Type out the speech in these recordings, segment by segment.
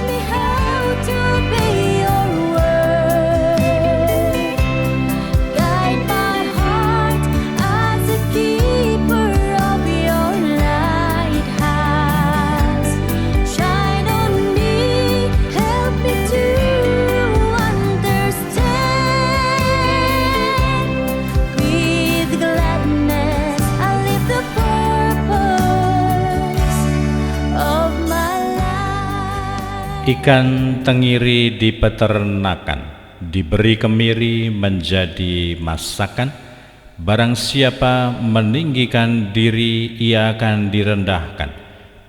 me how to obey your word. Guide my heart as a keeper of your lighthouse. Shine on me, help me to understand. With gladness I live the purpose of my life. Ikan tengiri di peternakan, diberi kemiri menjadi masakan. Barang siapa meninggikan diri, ia akan direndahkan.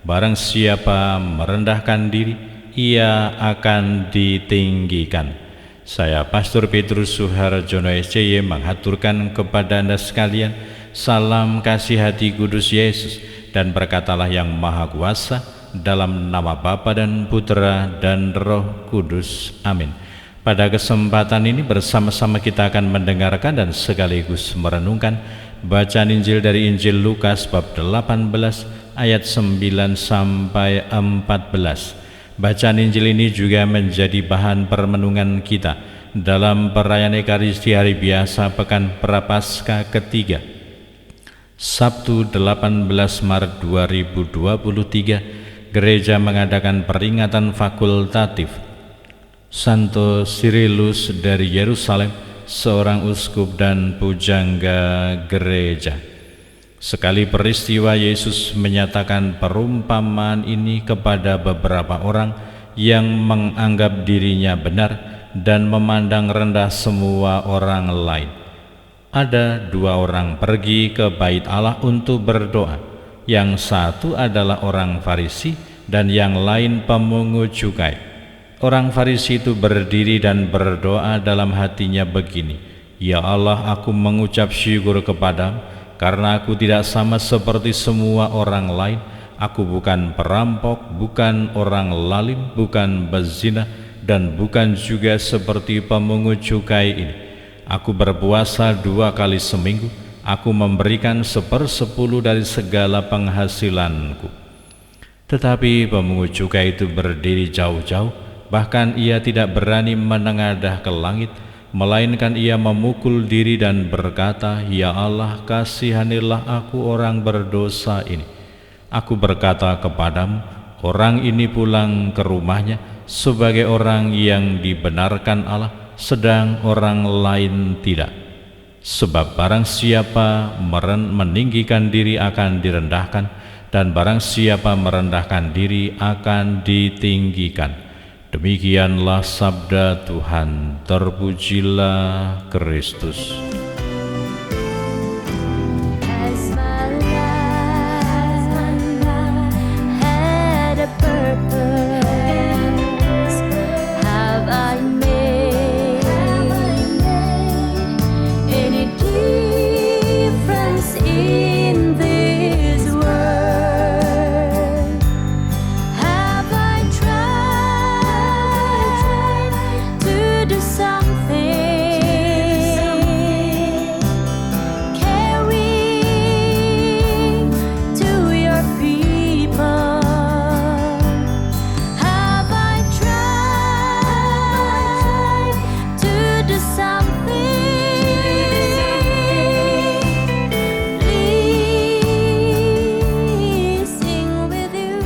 Barang siapa merendahkan diri, ia akan ditinggikan. Saya Pastor Petrus Suharjono SCY menghaturkan kepada Anda sekalian salam kasih hati kudus Yesus, dan berkatalah yang Maha Kuasa, dalam nama Bapa dan Putra dan Roh Kudus. Amin. Pada kesempatan ini bersama-sama kita akan mendengarkan dan sekaligus merenungkan bacaan Injil dari Injil Lukas bab 18 ayat 9 sampai 14. Bacaan Injil ini juga menjadi bahan permenungan kita dalam perayaan Ekaristi hari biasa Pekan Prapaskah ketiga, Sabtu 18 Maret 2023. Gereja mengadakan peringatan fakultatif Santo Cyrillus dari Yerusalem, seorang uskup dan pujangga gereja. Sekali peristiwa Yesus menyatakan perumpamaan ini kepada beberapa orang yang menganggap dirinya benar dan memandang rendah semua orang lain. Ada dua orang pergi ke bait Allah untuk berdoa. Yang satu adalah orang Farisi dan yang lain pemungut cukai. Orang Farisi itu berdiri dan berdoa dalam hatinya begini, "Ya Allah, aku mengucap syukur kepadamu karena aku tidak sama seperti semua orang lain. Aku bukan perampok, bukan orang lalim, bukan berzina, dan bukan juga seperti pemungut cukai ini. Aku berpuasa 2 kali seminggu. Aku memberikan 1/10 dari segala penghasilanku." Tetapi pemungut cukai itu berdiri jauh-jauh, bahkan ia tidak berani menengadah ke langit, melainkan ia memukul diri dan berkata, "Ya Allah, kasihanilah aku orang berdosa ini." Aku berkata kepadamu, orang ini pulang ke rumahnya sebagai orang yang dibenarkan Allah, sedang orang lain tidak. Sebab barang siapa meninggikan diri akan direndahkan, dan barang siapa merendahkan diri akan ditinggikan. Demikianlah sabda Tuhan. Terpujilah Kristus. As my life had a purpose, have I made any difference in this world? Have I tried to do something, caring to your people? Have I tried to do something? Please sing with you.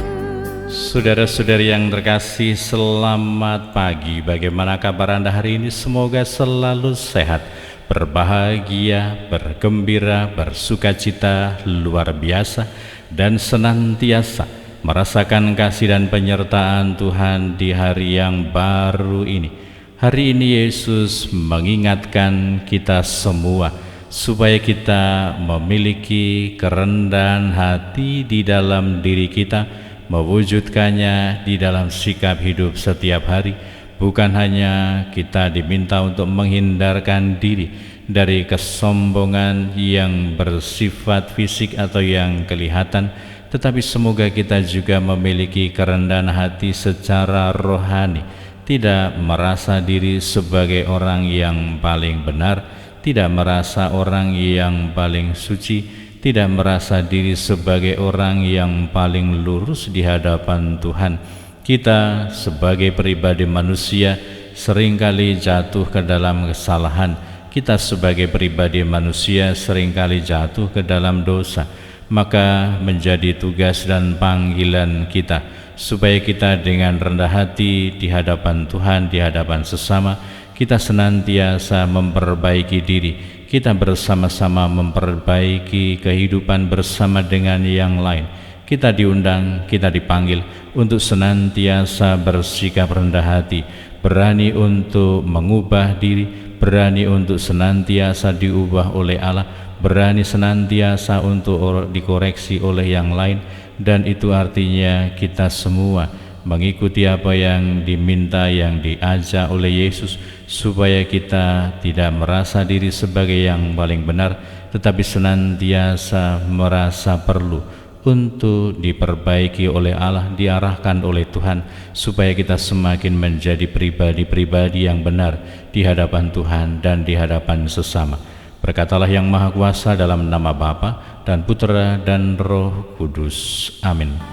Saudara-saudari yang terkasih, selamat pagi. Bagaimana kabar Anda hari ini? Semoga selalu sehat, berbahagia, bergembira, bersukacita luar biasa, dan senantiasa merasakan kasih dan penyertaan Tuhan di hari yang baru ini. Hari ini Yesus mengingatkan kita semua supaya kita memiliki kerendahan hati di dalam diri kita, mewujudkannya di dalam sikap hidup setiap hari. Bukan hanya kita diminta untuk menghindarkan diri dari kesombongan yang bersifat fisik atau yang kelihatan, tetapi semoga kita juga memiliki kerendahan hati secara rohani, tidak merasa diri sebagai orang yang paling benar, tidak merasa orang yang paling suci, tidak merasa diri sebagai orang yang paling lurus di hadapan Tuhan, Kita sebagai pribadi manusia seringkali jatuh ke dalam kesalahan. Kita sebagai pribadi manusia seringkali jatuh ke dalam dosa. Maka menjadi tugas dan panggilan kita supaya kita dengan rendah hati di hadapan Tuhan, di hadapan sesama, kita senantiasa memperbaiki diri. Kita bersama-sama memperbaiki kehidupan bersama dengan yang lain. Kita diundang, kita dipanggil untuk senantiasa bersikap rendah hati, berani untuk mengubah diri, berani untuk senantiasa diubah oleh Allah, berani senantiasa untuk dikoreksi oleh yang lain. Dan itu artinya kita semua mengikuti apa yang diminta, yang diajak oleh Yesus, supaya kita tidak merasa diri sebagai yang paling benar, tetapi senantiasa merasa perlu untuk diperbaiki oleh Allah, diarahkan oleh Tuhan, supaya kita semakin menjadi pribadi-pribadi yang benar di hadapan Tuhan dan di hadapan sesama. Berkatalah yang Maha Kuasa dalam nama Bapa dan Putera dan Roh Kudus. Amin.